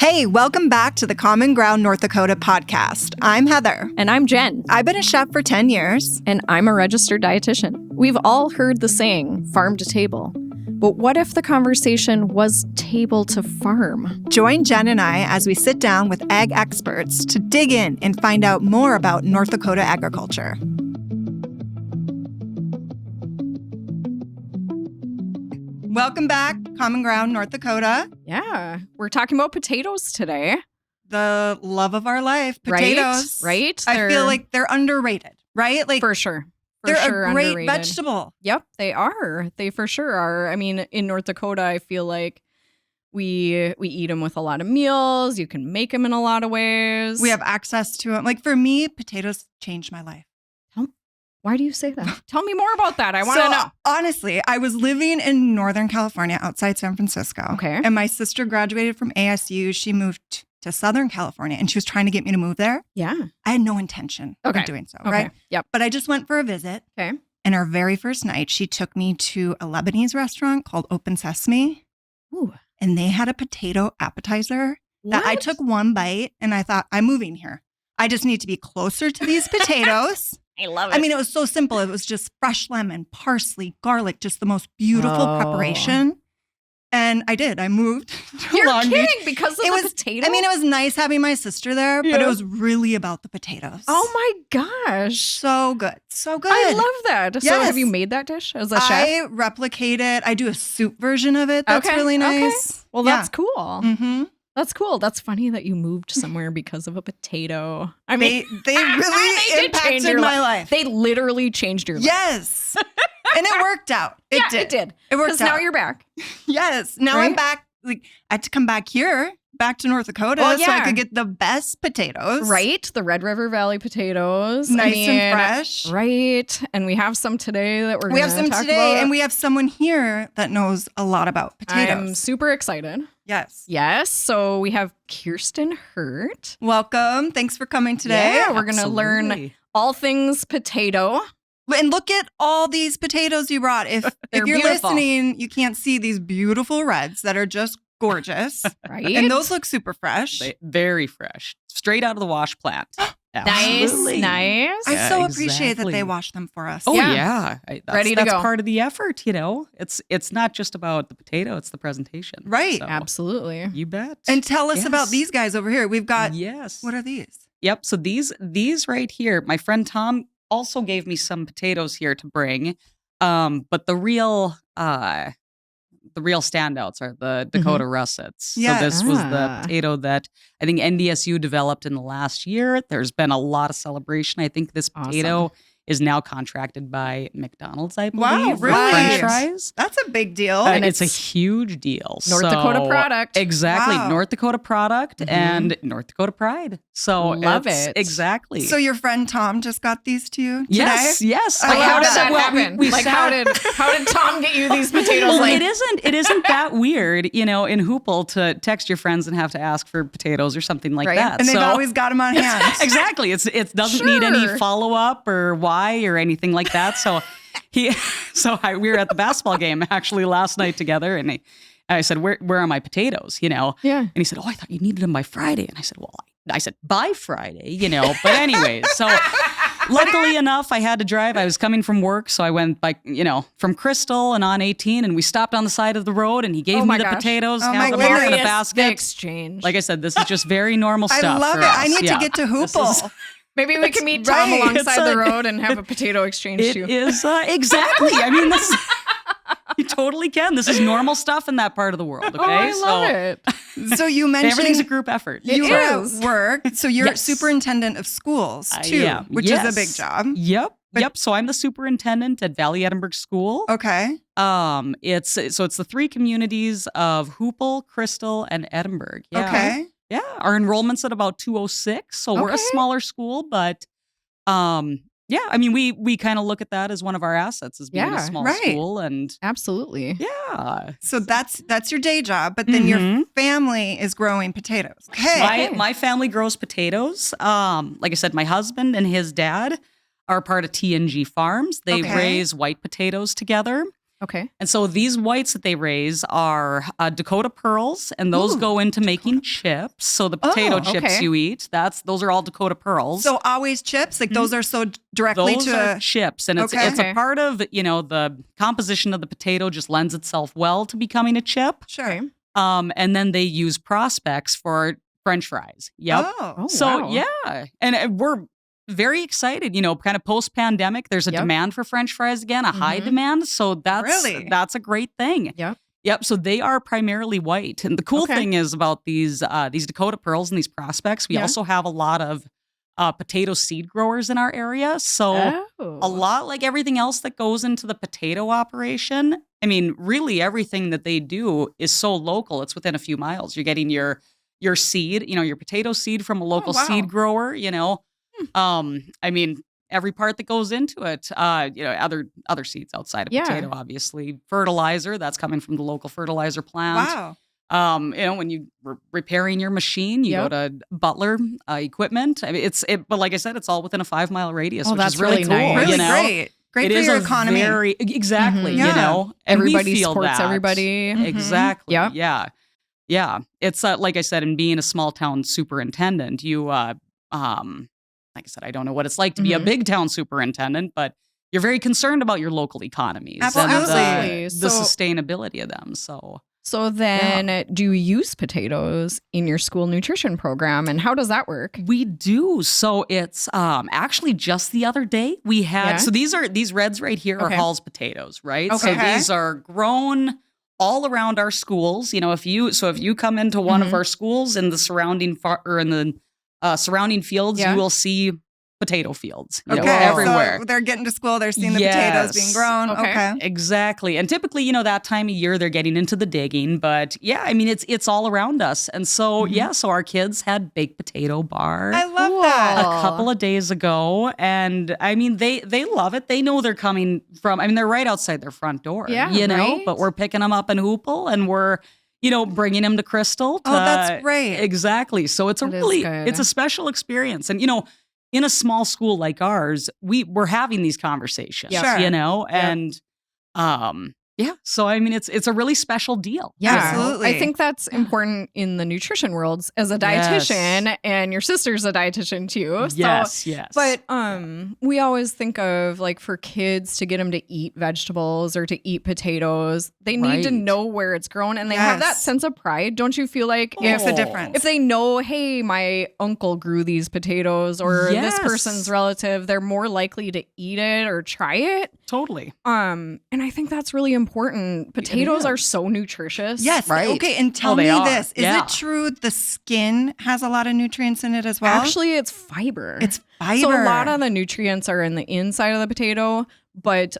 Hey, welcome back to the CommonGround North Dakota podcast. I'm Heather. And I'm Jen. I've been a chef for 10 years. And I'm a registered dietitian. We've all heard the saying, farm to table. But what if the conversation was table to farm? Join Jen and I as we sit down with ag experts to dig in and find out more about North Dakota agriculture. Welcome back, CommonGround North Dakota. Yeah, we're talking about potatoes today. The love of our life, potatoes. Right? I feel like they're underrated, right? Like for sure. They're a great underrated. vegetable. Yep, they are. They for sure are. I mean, in North Dakota, I feel like we eat them with a lot of meals. You can make them in a lot of ways. We have access to them. Like for me, potatoes changed my life. Why do you say that? Tell me more about that. I want to know. Honestly, I was living in Northern California outside San Francisco. Okay. And my sister graduated from ASU. She moved to Southern California and she was trying to get me to move there. Yeah. I had no intention of doing so, right? Yep. But I just went for a visit. Okay. And our very first night, she took me to a Lebanese restaurant called Open Sesame. Ooh. And they had a potato appetizer that I took one bite and I thought, I'm moving here. I just need to be closer to these potatoes. I love it. I mean, it was so simple. It was just fresh lemon, parsley, garlic, just the most beautiful preparation. And I did. I moved to You're Long kidding Beach. because of the potato? I mean, it was nice having my sister there, but it was really about the potatoes. Oh my gosh. So good. So good. I love that. So Yes. have you made that dish as a chef? I replicate it. I do a soup version of it. That's really nice. Okay. Well, that's cool. Mm-hmm. That's cool. That's funny that you moved somewhere because of a potato. I mean, They really impacted my life. They literally changed your life. Yes. And it worked out. It did. It did. It worked Because out. now you're back. Yes. Now Right? I'm back. Like I had to come back here, back to North Dakota, so I could get the best potatoes. Right? The Red River Valley potatoes. Nice and fresh. Right. And we have some today that we're going to talk about. We have some today, and we have someone here that knows a lot about potatoes. I'm super excited. Yes. Yes. So we have Kierstin Hurtt. Welcome. Thanks for coming today. Yeah, we're going to learn all things potato. And look at all these potatoes you brought. If you're beautiful. listening, you can't see these beautiful reds that are just gorgeous. Right? And those look super fresh. Very fresh. Straight out of the wash plant. Nice. I Yeah, so appreciate that exactly. they wash them for us. Oh Yeah. yeah, Ready to that's go. part of the effort. You know, it's not just about the potato; it's the presentation. Right. So, Absolutely. you bet. And tell us Yes. about these guys over here. We've got, yes. what are these? Yep. So these right here, my friend Tom also gave me some potatoes here to bring. But the real standouts are the Dakota russets. Yes. So this was the potato that I think NDSU developed in the last year. There's been a lot of celebration. I think this potato is now contracted by McDonald's, I believe. Wow, for really? French fries. That's a big deal. And it's a huge deal. North Dakota product. Exactly. Wow. North Dakota product and North Dakota pride. So Love it's- it. Exactly. So your friend Tom just got these to you today? Yes. I Like, love how did that Well, happen? we Like, sat- how did Tom get you these potatoes? Well, like, it isn't that weird, you know, in Hoople to text your friends and have to ask for potatoes or something like Right. that. And they've So- always got them on hand. Exactly. It doesn't need any Sure. follow up or why or anything like that. So we were at the basketball game actually last night together, and I said, "Where are my potatoes?" You know. Yeah. And he said, "Oh, I thought you needed them by Friday." And I said, "Well, I said by Friday, you know." But anyways, so luckily enough, I had to drive. I was coming from work, so I went from Crystal and on 18, and we stopped on the side of the road, and he gave me the gosh. potatoes, Oh, half my them off in a goodness. The basket. exchange. Like I said, this is just very normal I stuff. love for it. us. I need to Yeah. get to This is- Hoople. Maybe we can meet Tom right. alongside It's the road and have a potato exchange It too. is exactly. I mean, this you totally can. This is normal stuff in that part of the world. Okay, Oh, I love it. So you mentioned everything's a group effort. you It were is. at work. So you're Yes. superintendent of schools I too, am. which is a Yes. big job. Yep. So I'm the superintendent at Valley Edinburgh School. Okay. It's the three communities of Hoople, Crystal, and Edinburgh. Yeah. Okay. Yeah. Our enrollment's at about 206, so we're a Okay. smaller school, but yeah, I mean we kind of look at that as one of our assets as being a Yeah, small right. school, and Absolutely. yeah. So that's your day job, but then your Mhm. family is growing potatoes. Okay. My family grows potatoes. Like I said, my husband and his dad are part of TNG Farms. They Okay. raise white potatoes together. Okay. And so these whites that they raise are Dakota pearls, and those go into making chips. So the potato chips you eat, those are all Dakota pearls. So always chips? Like those are so directly those are chips. And it's a part of, the composition of the potato just lends itself well to becoming a chip. Sure. And then they use prospects for French fries. Yep. Oh, so wow. yeah. And we're very excited, kind of post-pandemic. There's a demand for French fries again, a high demand. So that's a great thing. Yep. So they are primarily white. And the cool thing is about these Dakota pearls and these prospects, we also have a lot of potato seed growers in our area. So a lot like everything else that goes into the potato operation. I mean, really everything that they do is so local. It's within a few miles. You're getting your seed, your potato seed from a local seed grower, I mean, every part that goes into it, other seeds outside of potato, obviously. Fertilizer, that's coming from the local fertilizer plant. Wow. When you repairing your machine, you go to Butler Equipment. I mean, but like I said, it's all within a 5-mile radius, which is really cool. Nice. Really great. Great for your economy. Exactly, and everybody supports everybody. Exactly. Yeah. It's like I said, in being a small town superintendent, you like I said, I don't know what it's like to be a big town superintendent, but you're very concerned about your local economies and the sustainability of them. So then do you use potatoes in your school nutrition program, and how does that work? We do. So it's actually just the other day we had, so these reds right here are Hall's potatoes, right? Okay. So these are grown all around our schools. If you come into one of our schools in the surrounding surrounding fields, you will see potato fields everywhere. So they're getting to school, they're seeing the potatoes being grown. Okay. Exactly. And typically, that time of year they're getting into the digging, but I mean, it's all around us. And so, so our kids had baked potato bar. I love that. A couple of days ago. And I mean, they love it. They know they're coming from, I mean, they're right outside their front door, but we're picking them up in Hoople and we're, bringing them to Crystal. That's great. Exactly. So it's it's a special experience. And, in a small school like ours, we're having these conversations, and so I mean, it's a really special deal. Yeah, absolutely. I think that's important in the nutrition world as a dietitian, and your sister's a dietitian too. Yes. But we always think of like for kids to get them to eat vegetables or to eat potatoes, they need to know where it's grown, and they have that sense of pride. Don't you feel like makes a difference if they know, hey, my uncle grew these potatoes, or this person's relative, they're more likely to eat it or try it. Totally. And I think that's really important. Potatoes are so nutritious. Yes. Right. Okay. And tell me this. Is it true the skin has a lot of nutrients in it as well? Actually, it's fiber. It's fiber. So a lot of the nutrients are in the inside of the potato, but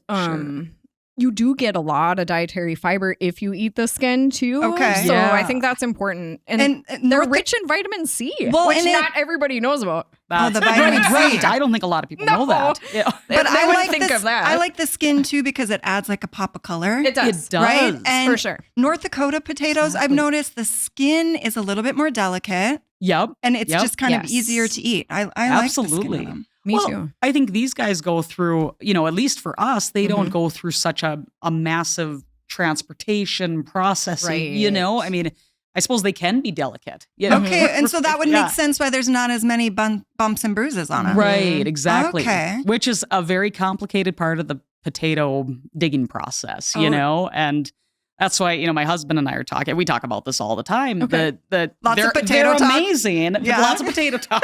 you do get a lot of dietary fiber if you eat the skin too. Okay. So I think that's important. And they're rich in vitamin C, which not everybody knows about. The vitamin C. Right. I don't think a lot of people know that. Yeah. But I wouldn't think of that. I like the skin too because it adds like a pop of color. It does. It does. Right? And for sure. North Dakota potatoes, I've noticed the skin is a little bit more delicate. Yep. And it's just kind of easier to eat. I like the skin of them. Me too. I think these guys go through, at least for us, they don't go through such a massive transportation processing, I mean, I suppose they can be delicate. Okay, and so that would make sense why there's not as many bumps and bruises on them. Right, exactly. Okay. Which is a very complicated part of the potato digging process, and that's why, my husband and I are talking. We talk about this all the time. Okay. Lots of potato talk. Amazing. Yeah. Lots of potato talk.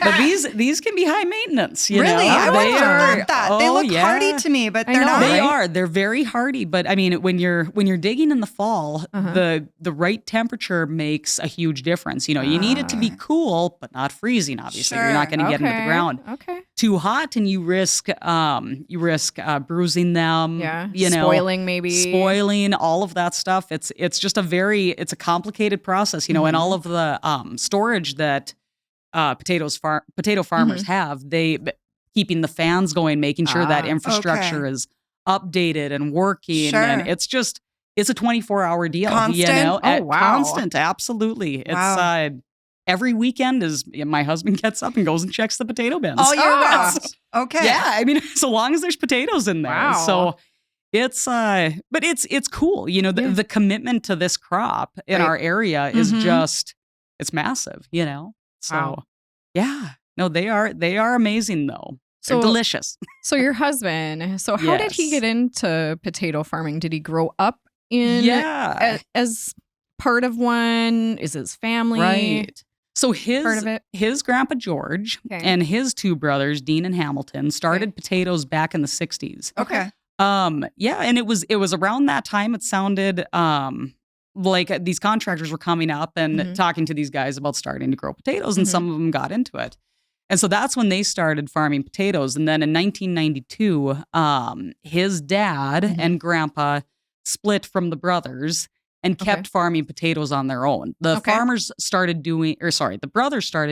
But these can be high maintenance. Really? I wouldn't have thought that. They look hardy to me, but they're not. They are. They're very hardy. But I mean, when you're digging in the fall, the right temperature makes a huge difference. You need it to be cool, but not freezing. Obviously, you're not going to get into the ground. Okay. Too hot, and you risk bruising them. Yeah. Spoiling maybe. All of that stuff. It's just it's a complicated process, and all of the storage that potato farmers have, they keeping the fans going, making sure that infrastructure is updated and working, and it's a 24-hour deal. Constant? Oh, wow. Constant, absolutely. Wow. It's every weekend my husband gets up and goes and checks the potato bins. Oh, you're okay. Yeah, I mean, so long as there's potatoes in there. Wow. So but it's cool. You know, the commitment to this crop in our area is just, it's massive, you know? So yeah, no, they are amazing though. They're delicious. So your husband, how did he get into potato farming? Did he grow up in as part of one? Is his family? Right. So part of it? his grandpa George and his two brothers, Dean and Hamilton, started potatoes back in the 60s. Okay. Yeah, and it was around that time it sounded like these contractors were coming up and talking to these guys about starting to grow potatoes, and some of them got into it. And so that's when they started farming potatoes. And then in 1992, his dad and grandpa split from the brothers and kept farming potatoes on their own. The brothers started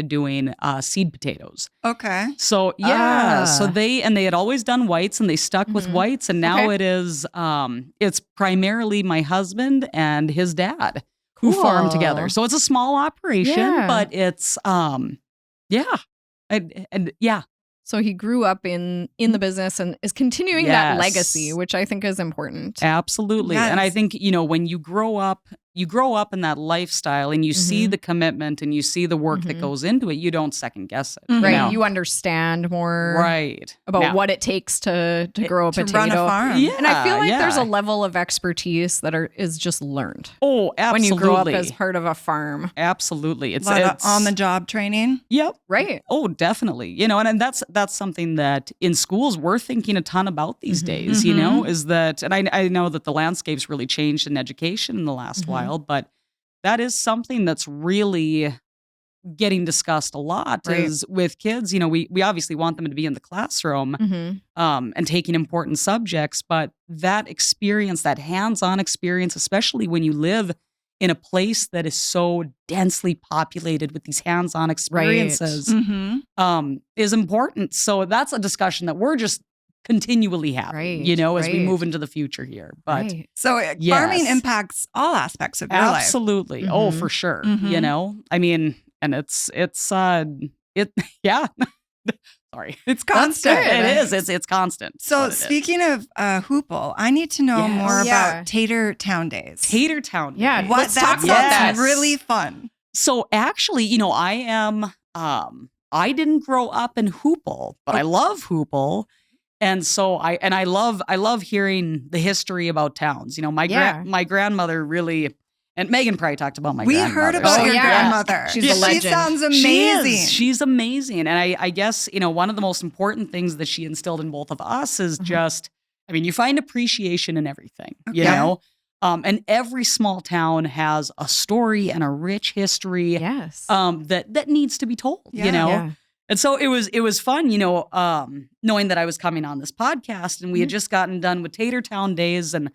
doing seed potatoes. Okay. So so they had always done whites, and they stuck with whites, and now it is it's primarily my husband and his dad who farm together. So it's a small operation, but it's So he grew up in the business and is continuing that legacy, which I think is important. Absolutely. Yes. And I think, you know, when you grow up in that lifestyle and you see the commitment and you see the work that goes into it, you don't second guess it. Right. You know? You understand more about what it takes to grow a potato. Run a farm. Yeah, and I feel like there's a level of expertise that is just learned. Oh, absolutely. When you grow up as part of a farm. Absolutely. It's on-the-job training. Yep. Right. Oh, definitely. You know, and that's something that in schools we're thinking a ton about these days, you know, is that, and I know that the landscape's really changed in education in the last while, but that is something that's really getting discussed a lot is with kids. You know, we obviously want them to be in the classroom and taking important subjects, but that experience, that hands-on experience, especially when you live in a place that is so densely populated with these hands-on experiences, is important. So that's a discussion that we're just continually having, you know, as we move into the future here. But so farming impacts all aspects of your life. Absolutely. Oh, for sure. You know, I mean, and it's Sorry. It's constant. It is. It's constant. So speaking of hoople, I need to know more about Tater Town Days. Tater Town Days. Yeah. Let's talk about that. That's really fun. So actually, you know, I didn't grow up in hoople, but I love hoople. And so I love hearing the history about towns. You know, my grandmother really, and Megan probably talked about my grandmother. We heard about your grandmother. She's a legend. She sounds amazing. She's amazing. And I guess, you know, one of the most important things that she instilled in both of us is just, I mean, you find appreciation in everything, you know? And every small town has a story and a rich history that needs to be told, you know? Yeah. And so it was fun, you know, knowing that I was coming on this podcast and we had just gotten done with Tater Town Days, and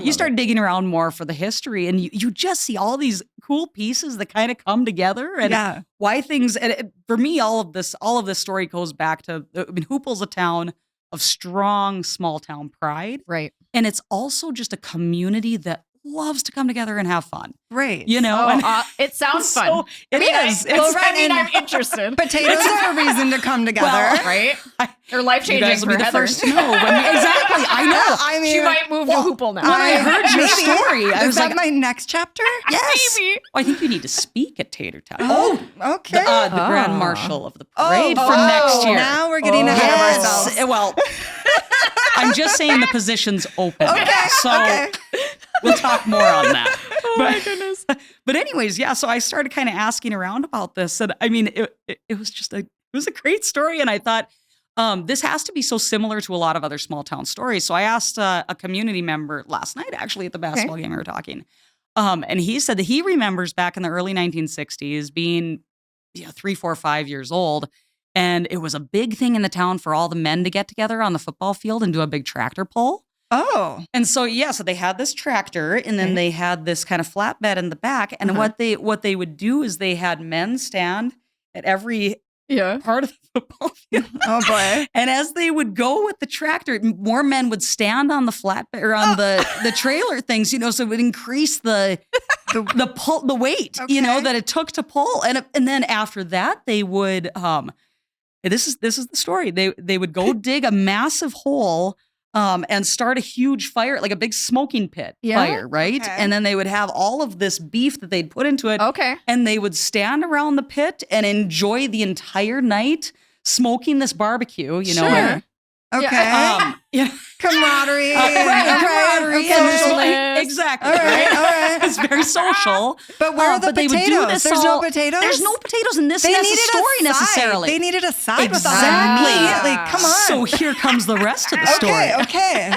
you start digging around more for the history, and you just see all these cool pieces that kind of come together, and why things. And for me, all of this story goes back to, I mean, Hoople's a town of strong small town pride, right? And it's also just a community that loves to come together and have fun. Right. You know, it sounds fun. So I'm interested. Potatoes are a reason to come together. Well, right? They're life-changing for Heather. First to know exactly. I know. I mean, she might move to Hoople now. When I heard your story, I was like, my next chapter? Yes. Maybe. I think you need to speak at Tater Town. Oh, okay. The Grand Marshal of the parade for next year. Now we're getting ahead of ourselves. Well, I'm just saying the position's open. Okay. So we'll talk more on that. My goodness. But anyways, so I started kind of asking around about this. And I mean, it was just a great story. And I thought, this has to be so similar to a lot of other small town stories. So I asked a community member last night, actually, at the basketball game we were talking. And he said that he remembers back in the early 1960s being 3, 4, 5 years old. And it was a big thing in the town for all the men to get together on the football field and do a big tractor pull. Oh. And so, so they had this tractor, and then they had this kind of flatbed in the back. And what they would do is they had men stand at every part of the football field. Oh, boy. And as they would go with the tractor, more men would stand on the flatbed or on the trailer things, so it would increase the pull, the weight, that it took to pull. And then after that, they would, this is the story. They would go dig a massive hole and start a huge fire, like a big smoking pit fire, right? Okay. And then they would have all of this beef that they'd put into it. Okay. And they would stand around the pit and enjoy the entire night smoking this barbecue, you know. Sure. Okay. Yeah. Camaraderie. Camaraderie. Okay. And Socialist. exactly. All right. It's very social. But where are the but they would do potatoes? this There's no all- potatoes? There's no potatoes in this They needed story a side. necessarily. They needed a side with all Exactly. that meat. Like, come on. So here comes the rest of the story. Okay.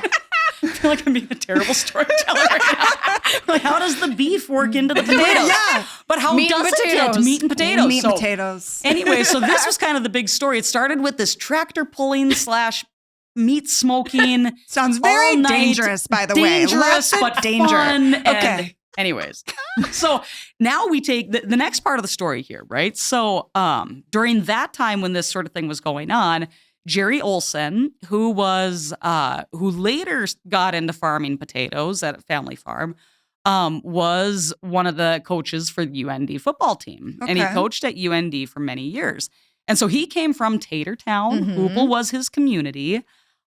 I feel like I'm being a terrible storyteller right now. Like, how does the beef work into the potatoes? Yeah. But how Meat and does it get potatoes. meat and potatoes? Meat So and potatoes. anyway, so this was kind of the big story. It started with this tractor pulling / meat smoking. Sounds very all night. dangerous, by the way. Dangerous, Lots of but danger. fun. And Okay. anyways, so now we take the next part of the story here, right? So during that time when this sort of thing was going on, Jerry Olson, who later got into farming potatoes at a family farm, was one of the coaches for the UND football team. And he Okay. coached at UND for many years. And so he came from Tatertown. Mhm. Hoople was his community.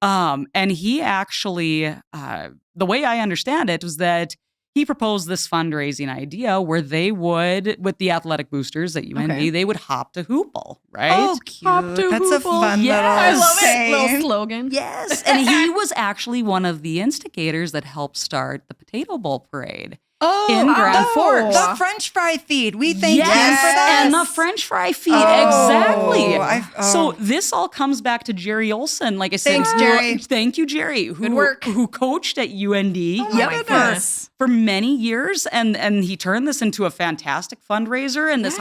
And he actually, the way I understand it was that he proposed this fundraising idea where they would, with the athletic boosters at UND, Okay. they would hop to Hoople, right? Oh, Hop cute. to That's a Hoople. fun Yes. little I love it. saying. Little slogan. Yes. And he was actually one of the instigators that helped start the Potato Bowl Parade. Oh, in Grand Forks. The French fry feed. We thank Yes, him for that. and the French fry feed. Oh, Exactly. So this all comes back to Jerry Olson. Like I said, Thanks, Jerry. Thank you, Jerry. Good work. Who coached at UND Oh my goodness. for many years, and he turned this into a fantastic fundraiser. And this,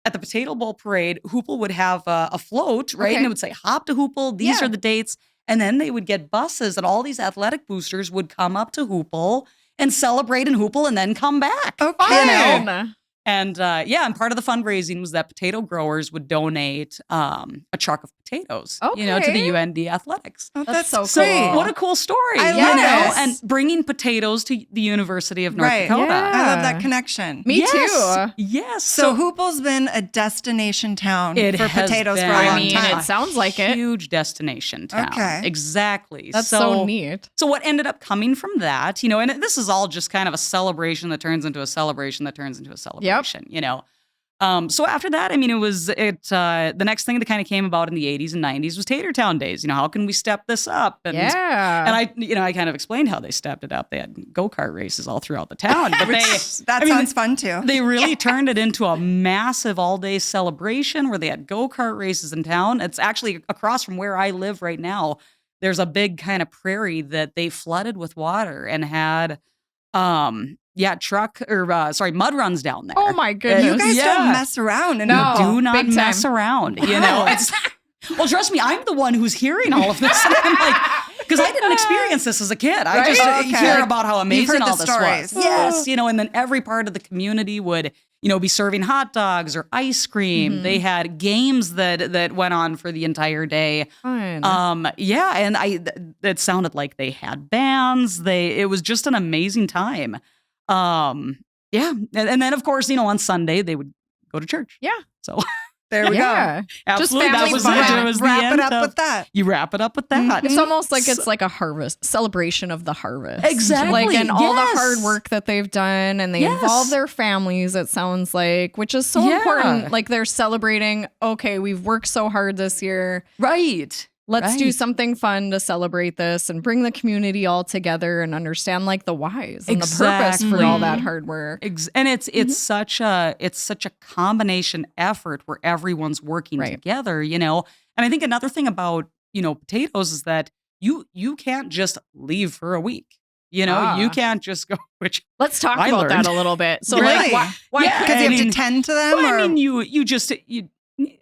at the Potato Bowl Parade, Hoople would have a float, right? Okay. And it would say, "Hop to Hoople. These Yeah. are the dates." And then they would get buses, and all these athletic boosters would come up to Hoople and celebrate in Hoople and then come back. Okay. You know? Fun. And and part of the fundraising was that potato growers would donate a truck of potatoes, to the Okay. UND athletics. Oh, That's so great. cool. What a cool story, I you love know, it. and bringing potatoes to the University of North Right. Dakota. Yeah. I love that connection. Me too. Yes. So Hoople's been a destination town It for has potatoes been. for a I long mean, time. it sounds like it. Huge destination town. Okay. Exactly. That's so neat. So what ended up coming from that, and this is all just kind of a celebration that turns into a celebration that turns into a celebration, So after that, the next thing that kind of came about in the 80s and 90s was Tatertown days. How can we step this up? And, Yeah. and I kind of explained how they stepped it up. They had go-kart races all throughout the town. But That sounds fun too. they really turned it into a massive all-day celebration where they had go-kart races in town. It's actually across from where I live right now. There's a big kind of prairie that they flooded with water and had mud runs down there. Oh my goodness. You guys Yeah. don't mess around No. anymore. Do not big time. mess around. Well, trust me, I'm the one who's hearing all of this. And I'm like, because I didn't experience this as a kid. I just Okay. hear about how amazing heard all the this stories. was. Yes, and then every part of the community would, be serving hot dogs or ice cream. Mhm. They had games that went on for the entire day. Fun. And it sounded like they had bands. It was just an amazing time. And then of course, on Sunday they would go to church. Yeah. So There we go. yeah. absolutely, family that was fun. it. It was the Wrap end it up of- with that. You wrap it up with that. It's almost like So- it's like a harvest celebration of the harvest. Exactly, Like, and all the yes. hard work that they've done, and they Yes. involve their families, it sounds like, which is so Yeah. important. Like, they're celebrating, okay, we've worked so hard this year. Right. Let's do Right. something fun to celebrate this and bring the community all together and understand like the whys and the purpose for all that Exactly. hard work. And it's such a combination effort where everyone's working Right. together, And I think another thing about, potatoes is that you can't just leave for a week. You can't just go, which Let's talk I about that learned. a little bit. So Really? like why Yeah. Because you have I mean- to tend to them? well, or? I mean,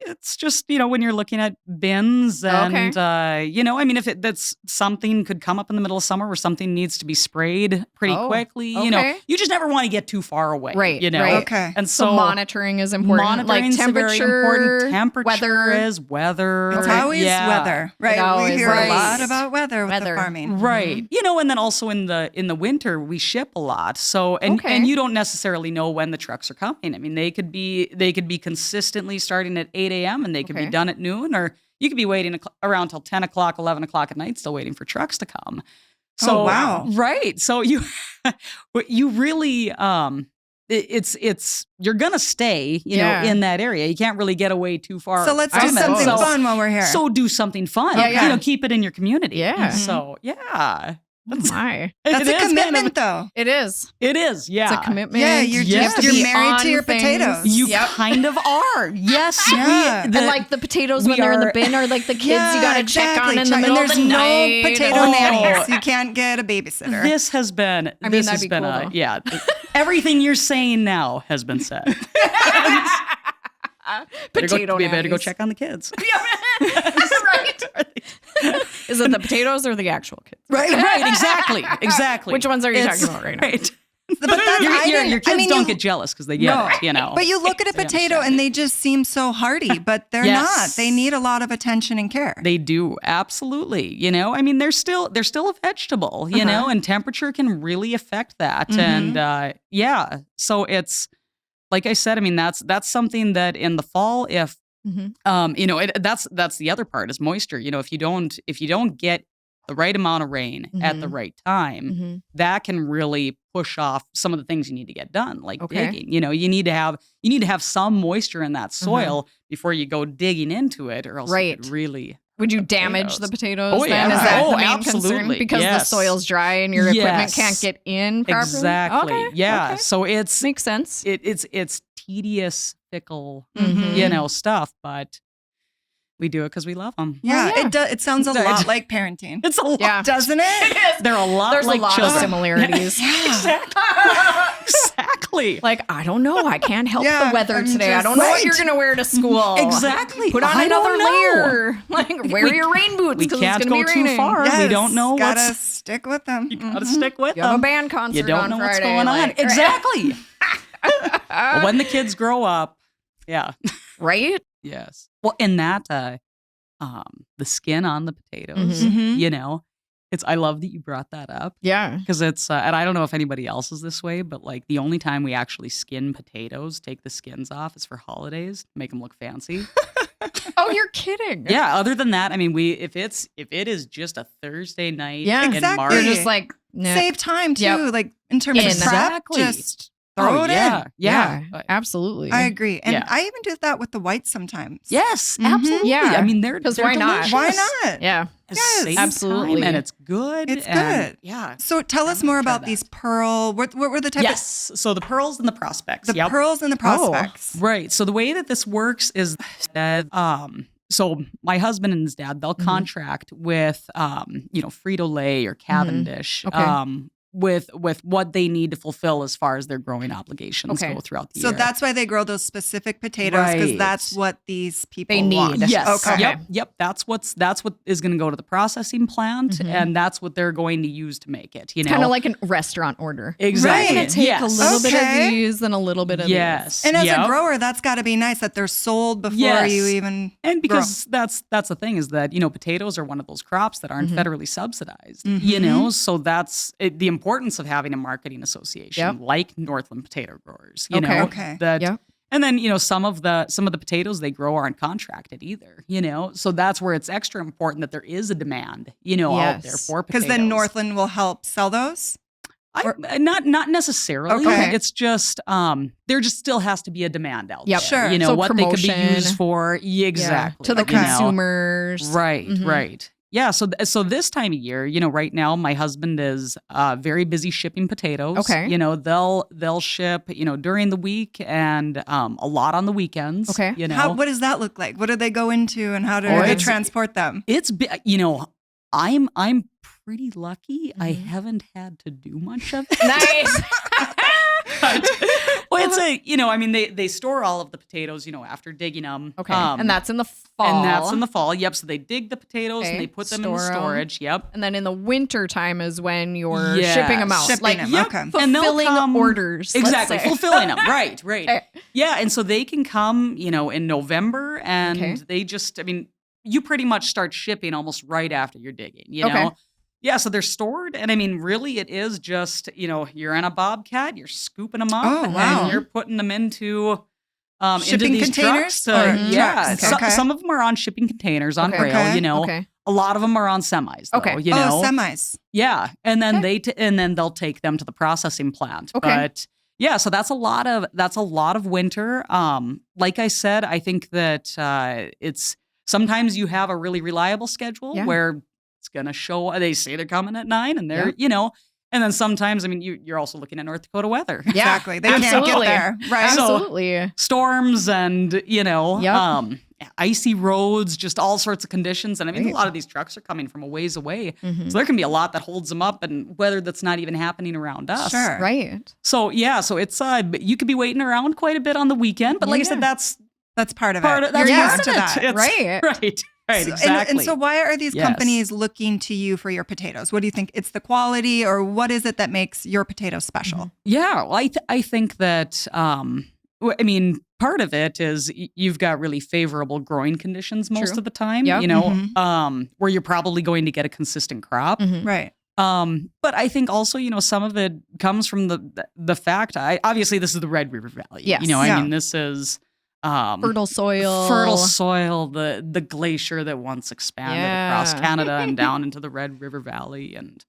it's just, when you're looking at bins and, if that's something could come up in the middle of summer where something needs to be sprayed pretty Oh, quickly, okay. you just never want to get too far away. Right, You know? right. Okay. And so so monitoring is important. Like monitoring's very temperature, important. Temperature weather. is weather. It's Right. always weather, right? always We hear is. a lot about weather with Weather. the farming. Right. And then also in the winter we ship a lot. So Okay. and you don't necessarily know when the trucks are coming. I mean, they could be consistently starting at 8 a.m. and they could be Okay. done at noon, or you could be waiting around till 10 o'clock, 11 o'clock at night, still waiting for trucks to come. So, wow. Right. So you really, you're going to stay, you know, in that area. You can't really get away too far. So let's do something fun while we're here. So do something fun. Okay. You know, keep it in your community. Yeah. So, yeah. That's my. That's a commitment, though. It is. It is, yeah. It's a commitment. Yeah, you're married to your potatoes. You kind of are. Yes. Yeah. And like the potatoes when they're in the bin are like the kids you got to check on in the middle of the night. And there's no potato nannies. You can't get a babysitter. This has been, everything you're saying now has been said. Potato nannies. Better go check on the kids. Right. Is it the potatoes or the actual kids? Right, exactly. Which ones are you talking about right now? Right. But your kids don't get jealous because they get it, you know. But you look at a potato and they just seem so hardy, but they're not. They need a lot of attention and care. They do, absolutely. You know, I mean, they're still a vegetable, you know, and temperature can really affect that. And so it's like I said. I mean, that's something that in the fall, if you know, that's the other part is moisture. You know, if you don't get the right amount of rain at the right time, that can really push off some of the things you need to get done, like digging. You know, you need to have some moisture in that soil before you go digging into it, or else it could really. Would you damage the potatoes? Oh, yeah. Then? Is that the main absolutely. concern? Because the soil's dry and your equipment can't get in properly? Exactly. Okay. Yeah. Okay. So it's makes sense. It's tedious, fickle, you know, stuff, but we do it because we love them. Yeah, it sounds a lot like parenting. It's a lot, doesn't it? They're a lot There's like a lot children. of similarities. Exactly. Like, I don't know. I can't help the weather today. I don't know what you're going to wear to school. Exactly. Put on another layer. Like, wear your rain boots because it's going to be raining. Too far. Yes, we don't know gotta stick with them. You gotta stick with them. You have a band concert You don't on know Friday, what's going on. like, Exactly. Well, when the kids grow up, right? Yes. Well, in that, the skin on the potatoes, you know, I love that you brought that up. Yeah. Because it's, and I don't know if anybody else is this way, but like the only time we actually skin potatoes, take the skins off, is for holidays, make them look fancy. Oh, you're kidding. Yeah. Other than that, I mean, if it is just a Thursday night in March. You're just like, save time too, like in terms of prep, just throw it in. Yeah, absolutely. I agree. And I even do that with the whites sometimes. Yes, absolutely. Yeah. I mean, they're why not? delicious. Why not? Yeah. Yes, absolutely. And it's good. It's good. Yeah. So tell us more about these pearl. What were the type of? Yes. So the pearls and the prospects. The pearls and the prospects. Right. So the way that this works is that so my husband and his dad, they'll contract with you know, Frito-Lay or Cavendish. With what they need to fulfill as far as their growing obligations go throughout the year. So that's why they grow those specific potatoes, because that's what these people want. Yes. Okay. Yep. That's what is going to go to the processing plant, and that's what they're going to use to make it. You know, kind of like a restaurant order. Exactly. I'm going to take a little bit of these and a little bit of these. And as a grower, that's got to be nice that they're sold before you even. And because that's the thing is that, you know, potatoes are one of those crops that aren't federally subsidized. You know, so that's the importance of having a marketing association like Northland Potato Growers, you know, and then, you know, some of the potatoes they grow aren't contracted either, you know, so that's where it's extra important that there is a demand, you know, out there for potatoes. Because then Northland will help sell those? Not necessarily. Okay. It's just there just still has to be a demand out there. Sure. You know, so what promotion, they could be used for. Exactly. To the consumers. Right, right. Yeah, so this time of year, you know, right now my husband is very busy shipping potatoes. Okay. You know, they'll ship, you know, during the week and a lot on the weekends. Okay. You know, what does that look like? What do they go into and how do they transport them? It's, you know, I'm pretty lucky. I haven't had to do much of it. Nice. Well, it's you know, I mean, they store all of the potatoes, you know, after digging them. Okay. And that's in the fall. Yep. So they dig the potatoes and they put them in the storage. Yep. And then in the winter time is when you're shipping them out. Shipping them. Okay. Fulfilling orders. Exactly. Fulfilling them. Right. Yeah. And so they can come, you know, in November and they just, I mean, you pretty much start shipping almost right after you're digging, you know? Yeah, so they're stored, and I mean, really, it is just, you know, you're in a bobcat, you're scooping them up, and you're putting them into shipping into these containers? trucks. Yeah. Okay. Some of them are on shipping containers on rail, you know. Okay. A lot of them are on semis, though, you know. Semis. Yeah. And then and then they'll take them to the processing plant. Okay. But yeah, so that's a lot of winter. Like I said, I think that it's sometimes you have a really reliable schedule where it's gonna show. They say they're coming at 9, and they're you know. And then sometimes, I mean, you're also looking at North Dakota weather. Yeah, exactly. They can't get there, right? Absolutely. So, storms and you know, icy roads, just all sorts of conditions. And I mean, a lot of these trucks are coming from a ways away, so there can be a lot that holds them up, and weather that's not even happening around us. Sure, right. So so it's you could be waiting around quite a bit on the weekend, but like I said, that's part of it. You're used to that, right. Right, exactly. And so why are these companies looking to you for your potatoes? What do you think? It's the quality, or what is it that makes your potatoes special? Yeah, well, I think that, I mean, part of it is you've got really favorable growing conditions most of the time, you know, where you're probably going to get a consistent crop. Right. But I think also, you know, some of it comes from the fact, obviously this is the Red River Valley. Yes. You know, I mean, this is... fertile soil, the glacier that once expanded across Canada and down into the Red River Valley. And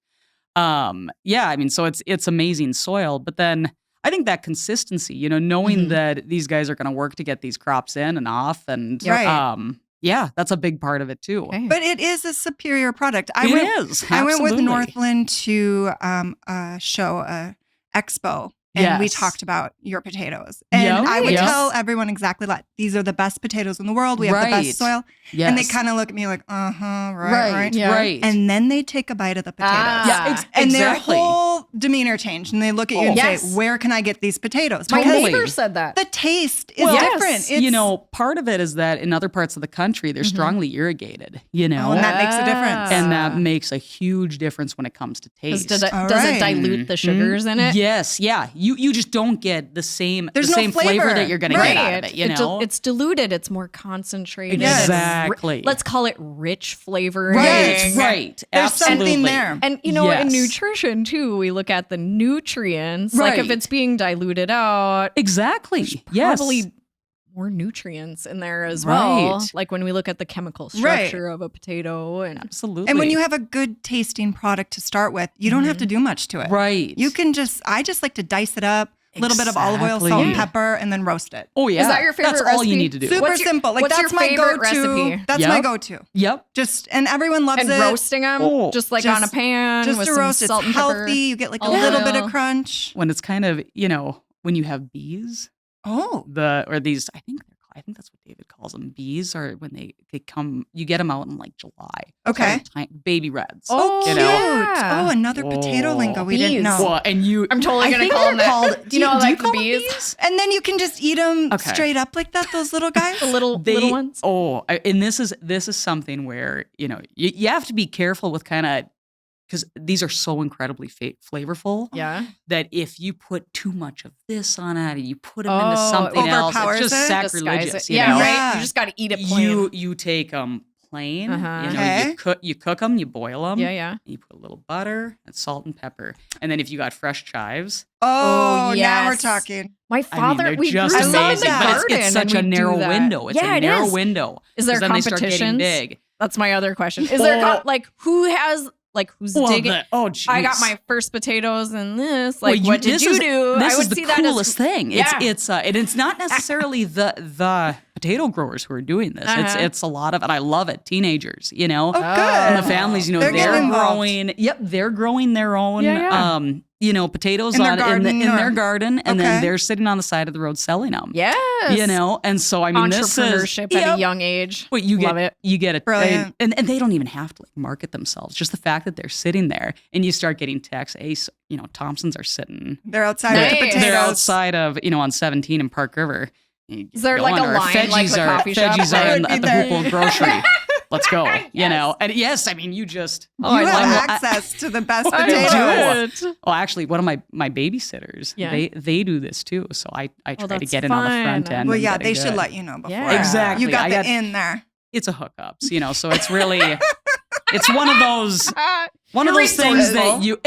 I mean, so it's amazing soil. But then I think that consistency, you know, knowing that these guys are going to work to get these crops in and off, and that's a big part of it too. Okay. But it is a superior product. I went with Northland to a show, expo. And we talked about your potatoes. And I would tell everyone exactly like, these are the best potatoes in the world. We have the best soil. Yes. And they kind of look at me like, right. And then they take a bite of the potatoes. And their whole demeanor changed. And they look at you and say, where can I get these potatoes? My neighbor said that. The taste is different. It's, you know, part of it is that in other parts of the country, they're strongly irrigated, you know. And that makes a difference. And that makes a huge difference when it comes to taste. Does it dilute the sugars in it? Yes, yeah. You just don't get the same flavor that you're going to get out of it, you know? It's diluted. It's more concentrated. Exactly. Let's call it rich flavoring. Right. There's something there. And, you know, in nutrition, too, we look at the nutrients. Like, if it's being diluted out. Exactly. Probably more nutrients in there as well. Like when we look at the chemical structure of a potato. And absolutely. And when you have a good tasting product to start with, you don't have to do much to it. Right. You can I just like to dice it up, a little bit of olive oil, salt, and pepper, and then roast it. Oh, yeah. Is that your favorite recipe? That's all you need to do. Super simple. Like, what's that's your my favorite go-to recipe? That's my go-to. Yep. And everyone loves it. And roasting them, just on a pan just with to some roast. salt It's and pepper. healthy. You get like a little bit of crunch. When it's kind of, you know, when you have bees. I think that's what David calls them, bees, or when they come, you get them out in like July. Okay. Baby reds. Oh, you cute. know? Oh, another potato lingo we didn't know. Well, and I'm totally going to call them that. Do you know, like the bees? And then you can just eat them straight up like that, those little guys? The little ones? Oh, and this is something where, you know, you have to be careful with kind of, because these are so incredibly flavorful that if you put too much of this on it and you put them into something else, it's just sacrilegious. You know? Right. You just got to eat it plain. You take them plain. You know, you cook them, you boil them. Yeah. You put a little butter and salt and pepper, and then if you got fresh chives. Oh, now we're talking. My father, they're just amazing, but it's such a narrow window. It's a narrow window. Is there competition? Big. That's my other question. Is there who has? Like, who's digging? I got my first potatoes in this. Like, what did you do? This I would is the see coolest thing. Yeah. It's not necessarily the potato growers who are doing this. It's a lot of, and I love it, teenagers, you know. Oh, good. And the families, you know, they're growing. Yep, they're growing their own. You know, potatoes in their garden, and then they're sitting on the side of the road selling them. Yes. You know, and so I mean, this is entrepreneurship at a young age. Well, you get it. Brilliant. And they don't even have to like market themselves. Just the fact that they're sitting there, and you start getting texts. Hey, so, you know, Thompson's are sitting. They're outside with the potatoes. They're outside of, you know, on 17 in Park River. Is there like a line like the coffee shop? Veggies are at the Hoople grocery. Let's go. You know, and yes, I mean, you just you have access to the best potatoes. Well, actually, one of my babysitters, they do this too. So I try to get in on the front end. Well, yeah, they should let you know before. Yeah. Exactly. You got the in there. It's a hookups, you know. So it's really, it's one of those things that you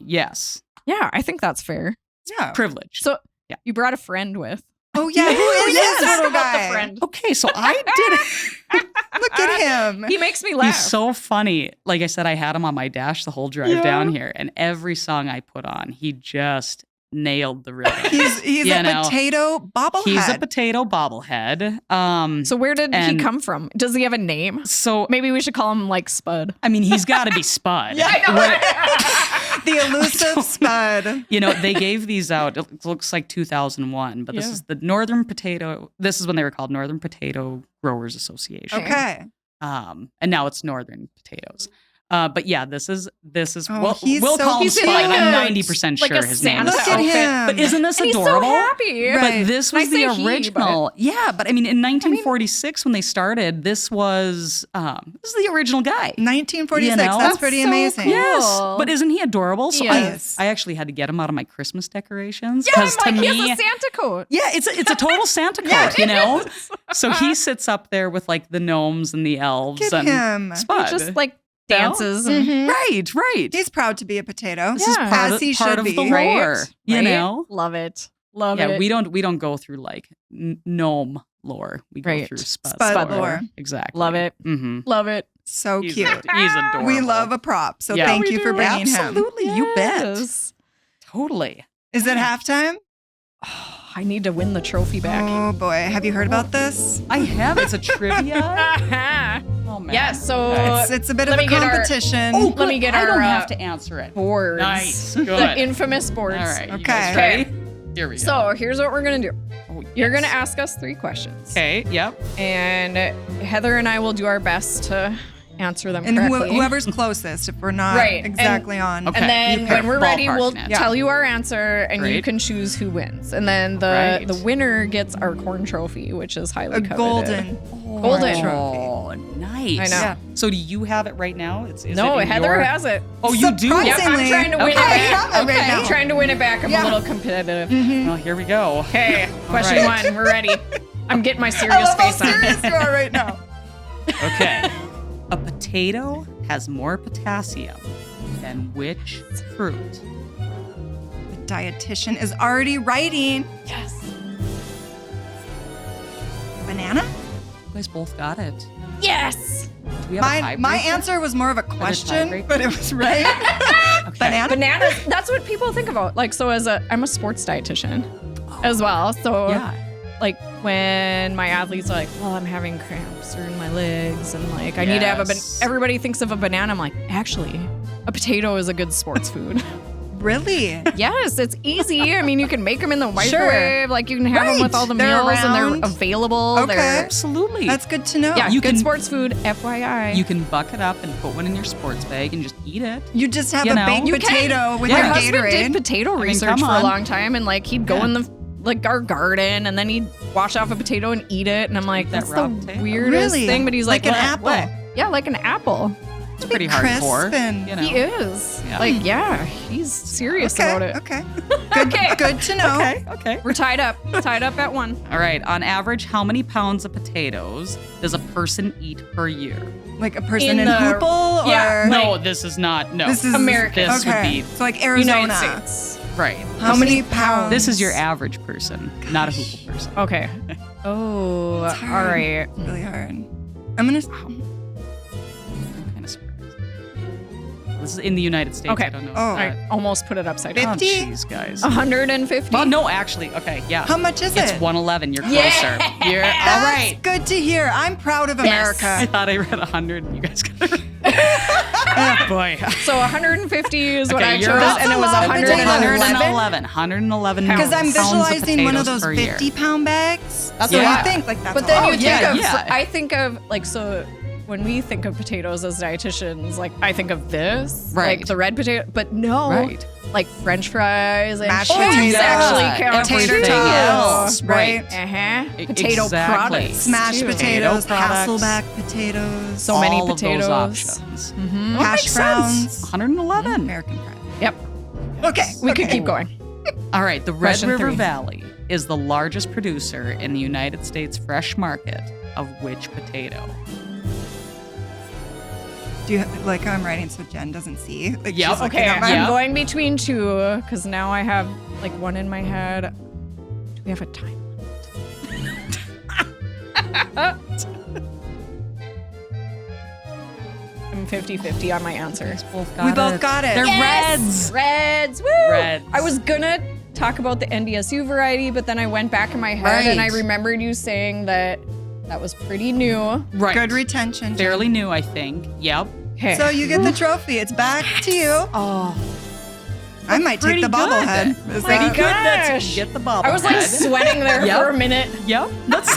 yes. Yeah, I think that's fair. Yeah, privilege. So you brought a friend with. Oh yeah, who is this little guy? Friend. Okay, so I did it. Look at him. He makes me laugh. He's so funny. Like I said, I had him on my dash the whole drive down here, and every song I put on, he just nailed the rhythm. He's a potato bobblehead. He's a potato bobblehead. So where did he come from? Does he have a name? So maybe we should call him like Spud. I mean, he's got to be Spud. Yeah, I know. The elusive Spud. You know, they gave these out. It looks like 2001, but this is the Northern Potato. This is when they were called Northern Potato Growers Association. Okay. And now it's Northern Potatoes. But yeah, this is. Oh, we'll call him Spud. like I'm 90% like sure a his name Santa is Look Spud. at him. But isn't this And adorable? he's so happy. Right. But this was the original. Yeah, but I mean, in 1946 when they started, this was the original guy. 1946. You know? That's pretty so amazing. cool. Yes, but isn't he adorable? So Yes. I actually had to get him out of my Christmas decorations Yeah, I'm because to like, me, he has a Santa coat. yeah, it's a total Santa coat, you know. So he sits up there with like the gnomes and the elves Look at and him. Spud. He just like dances. And, Mhm. Right. He's proud to be a potato. This is Yeah. part As of, he part should of be. the Right? lore, you Right? know. Love it. Love Yeah, it. we don't go through like gnome lore. We go Right. through Spud Spud lore. Exactly. Love it. Mm-hmm. Love it. So He's cute. adorable. We love a prop. So Yeah. thank We you for do. bringing him. Absolutely, you bet. Yes. Totally. Is it halftime? I need to win the trophy back. Oh boy. Have you heard about this? I have. It's a trivia. Oh man. Yeah, so It's a bit of let a me get our- competition. Oh, Let good. me get I our, don't have to answer it. boards. Nice. The Good. infamous boards. All right. You Okay. guys ready? Here we go. So here's what we're going to do. Oh, You're yes. going to ask us 3 questions. Okay. Yep. And Heather and I will do our best to answer them And correctly. whoever's closest, if we're not Right. exactly on. Okay. And then You when pick we're ready, ballpark we'll net. tell you our answer, and you Great. can choose who wins. And then Right. the winner gets our corn trophy, which is highly A coveted. golden. Golden. Oh, nice. I know. Yeah. So do you have it right now? Is No, it in Heather your... has it. Oh, you do? Surprisingly- Yep, I'm trying to win Okay. it I back. have it right now. I'm trying to win it back. I'm Yeah. a little competitive. Well, here we go. Okay, question right. 1. We're ready. I'm getting my I serious love how face on. serious you are right now. Okay. A potato has more potassium than which fruit? The dietitian is already writing. Yes. Banana? You guys both got it. Yes. Do we have a My tiebreaker? answer was more of a question, tiebreaker? but it was right. Okay. Banana? Bananas. That's what people think about. Like, so I'm a sports dietitian as well. So Yeah. like when my athletes are like, well, I'm having cramps or in my legs, and like I need to have Yes. everybody thinks of a banana. I'm like, actually, a potato is a good sports food. Really? Yes, it's easy. I mean, you can make them in the microwave. Like you can have them with all the They're meals, and around. they're available. Okay. They're, Absolutely. That's good to know. yeah, You good can- sports food. FYI. You can buck it up and put one in your sports bag and just eat it. You just have You a know. baked You potato with My your husband did Gatorade. potato mean, research come for a on. long time, and like he'd go in the like our garden, and then he'd wash off a potato and eat it, and I'm like, Eat that that's raw the potato. weirdest Really? thing. But he's Like like, an "What? apple?" What?" Yeah, like an apple. It's pretty crisp hardcore. and- You know. He is. Yeah. Like, yeah, he's serious Okay, about it. okay. Good, Okay. good to know. Okay. Okay. We're tied up at 1. All right. On average, how many pounds of potatoes does a person eat per year? Like a person In in, the- Hoople? yeah, Or No, this is not. No. this is American. This would okay. be So like Arizona. United States. right. How many pounds? This is your average person, not a Hoople person. Okay. Oh, It's all hard. right. It's really hard. I'm gonna. I'm kind of surprised. This is in the United States. Okay. I don't know. Oh. I almost put it upside down. 50? Oh, jeez, guys. 150. Well, no, actually. Okay. Yeah. How much is It's it? 111. You're Yeah. closer. You're all That's right. good to hear. I'm proud of I America. thought I read 100 and you guys got it. Oh, boy. So 150 is what Okay, I you're chose, up. and it was That's a lot of potatoes. 111. 111 Because I'm pounds of visualizing one of those potatoes per year. 50-pound bags. That's Yeah. what you think. Like that's But a then lot. you think yeah, of, yeah. I think of like, so when we think of potatoes as dietitians, like I think of this, Right. like the red potato, but no, Right. like French fries and Mashed cheese potatoes. actually count for Potato too. toast, right? Potato Exactly. products, Smashed too. potatoes, Potato products. Hasselback potatoes, So many All potatoes. of those options. Mhm. hash Makes browns, sense. 111. American fries. Yep, Okay, we okay. could keep going. All right. The Red Question River 3. Valley is the largest producer in the United States fresh market of which potato? Do you like how I'm writing so Jen doesn't see? Like Yep. she's looking Okay, at my- I'm going between 2 because now I have like one in my head. Do we have a time limit? I'm 50-50 on my answer. We both got it. They're Yes! Reds. Woo! Reds. I was gonna talk about the NDSU variety, but then I went back in my head and I remembered you saying that was pretty new. Right. Good retention. Fairly new, I think. Yep. Okay. So you get the trophy. It's back to you. Oh, I might take the bobblehead. Is Pretty that- good. That's get the bobblehead. I was like sweating there Yep. for a minute. Yep. That's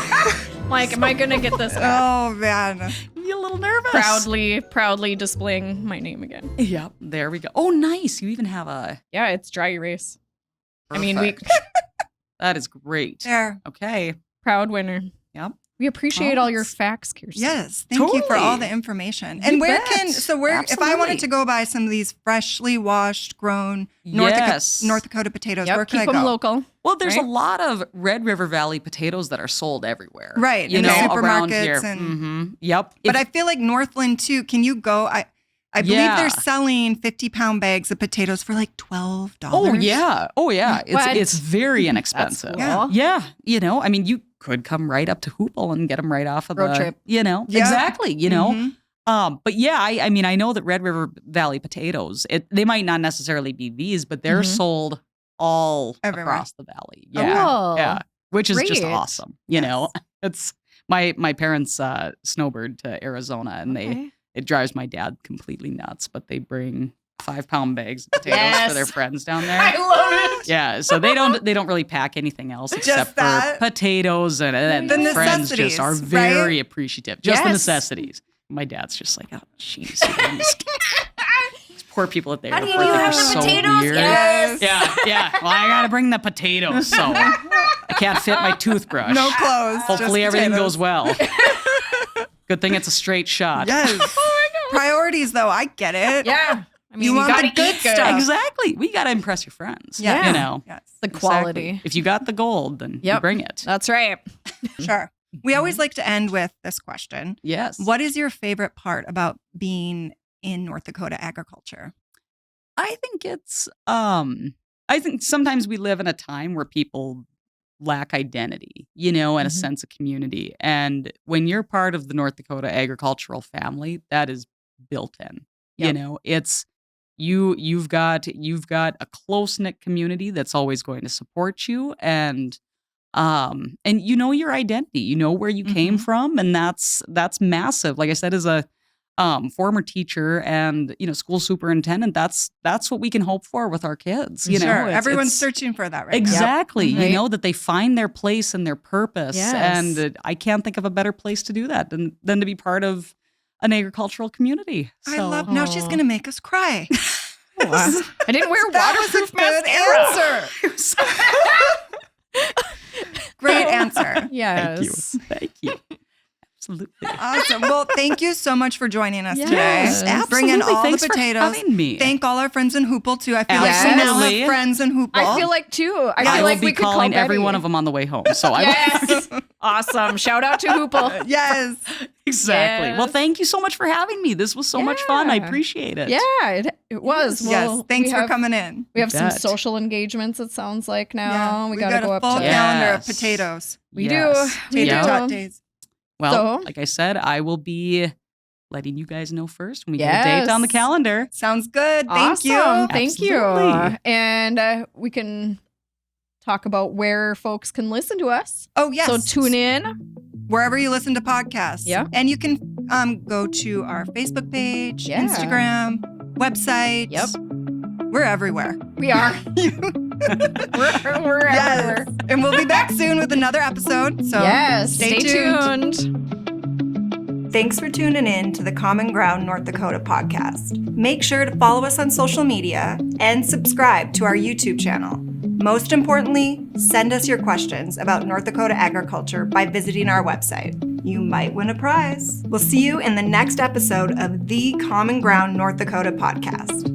Like, am I gonna get this back? Oh, man. you a little nervous. Proudly displaying my name again. Yep. There we go. Oh, nice. You even have a. Yeah, it's dry erase. Perfect. I mean, That is great. There. Okay. proud winner. Yep. We appreciate all your facts, Kierstin. Yes. Thank you for all the information. And where bet. if I Absolutely. wanted to go buy some of these freshly washed, grown Yes. North Dakota potatoes, Yep, where could keep I them go? local. Well, there's Right? a lot of Red River Valley potatoes that are sold everywhere. Right, You in the know, around supermarkets here. and- Mhm. Yep. But I feel like Northland too. Can you go? I believe Yeah. they're selling 50-pound bags of potatoes for like $12. Oh yeah. Oh yeah. What? It's very inexpensive. That's cool. Yeah. You know, I mean, you could come right up to Hoople and get them right off of Road the trip. You know, Yeah. exactly. You know. Mhm. But yeah, I mean, I know that Red River Valley potatoes. They might not necessarily be these, but they're sold all Everywhere. across the valley. Yeah. Oh, Yeah. Which is just great. awesome. You know, it's my parents snowbird to Arizona, and Okay. it drives my dad completely nuts. But they bring 5-pound bags of potatoes Yes. for their friends down there. I love it. Yeah, so they don't really pack anything else except that. for potatoes, and The the friends necessities, just are right? very appreciative. Just the Yes. necessities. My dad's just like, oh, jeez. These poor people at the How do airport you think have we're the so potatoes? weird. Yes. Yeah. Well, I gotta bring the potatoes, so I can't fit my toothbrush. No clothes. Hopefully just everything potatoes. goes well. Good thing it's a straight shot. Yes. Priorities, though. I get it. Yeah. I mean, You want gotta the good eat stuff. Exactly. We gotta impress your friends. Yeah. You know. Yes. The Exactly. quality. If you got the gold, then you Yep. bring it. That's right. Sure. We always like to end with this question. Yes. What is your favorite part about being in North Dakota agriculture? I think it's I think sometimes we live in a time where people lack identity, you know, and a sense of community. And when you're part of the North Dakota agricultural family, that is built in. You Yep. know, it's you've got a close-knit community that's always going to support you, and you know your identity, you know where you came from, and that's massive. Like I said, as a former teacher and, you know, school superintendent, that's what we can hope for with our kids. You know, Sure. It's- Everyone's it's- searching for that right exactly. Right. You know, that they find their place and their purpose. Yes. And I can't think of a better place to do that than to be part of an agricultural community. now. I So- love. Now she's gonna make us cry. I didn't wear That was a waterproof good mascara. answer. Great answer. Yes. Thank you. Absolutely. Awesome. Well, thank you so much for joining us Yes. today. Absolutely. Bringing all Thanks the for potatoes. having me. Thank all our friends in Hoople too. I feel like we now Absolutely. have friends in Hoople. I feel like too. I I feel will like be we could calling call every Betty. one of them on the way home. So I will. Yes. Awesome. Shout out to Hoople. Yes. Exactly. Yes. Well, thank you so much for having me. This was so much fun. I Yeah. appreciate it. Yeah, it was. Yes. Well, Thanks we for have- coming in. We have some Bet. social engagements, it sounds like now. We got gotta go a up full to calendar of Yes. potatoes. We Yes. do. We Tater do. tot days. Well, So- like I said, I will be letting you guys know first when we get a Yes. date on the calendar. Sounds good. Thank you. Awesome. Thank you. Absolutely. And we can talk about where folks can listen to us. Oh, yes. So tune in. wherever you listen to podcasts. Yeah. And you can go to our Facebook page, Yeah. Instagram, website. Yep. We're everywhere. We are. We're Yes. everywhere. And we'll be back soon with another episode. So Yes. stay tuned. Thanks for tuning in to the Common Ground North Dakota podcast. Make sure to follow us on social media and subscribe to our YouTube channel. Most importantly, send us your questions about North Dakota agriculture by visiting our website. You might win a prize. We'll see you in the next episode of the Common Ground North Dakota podcast.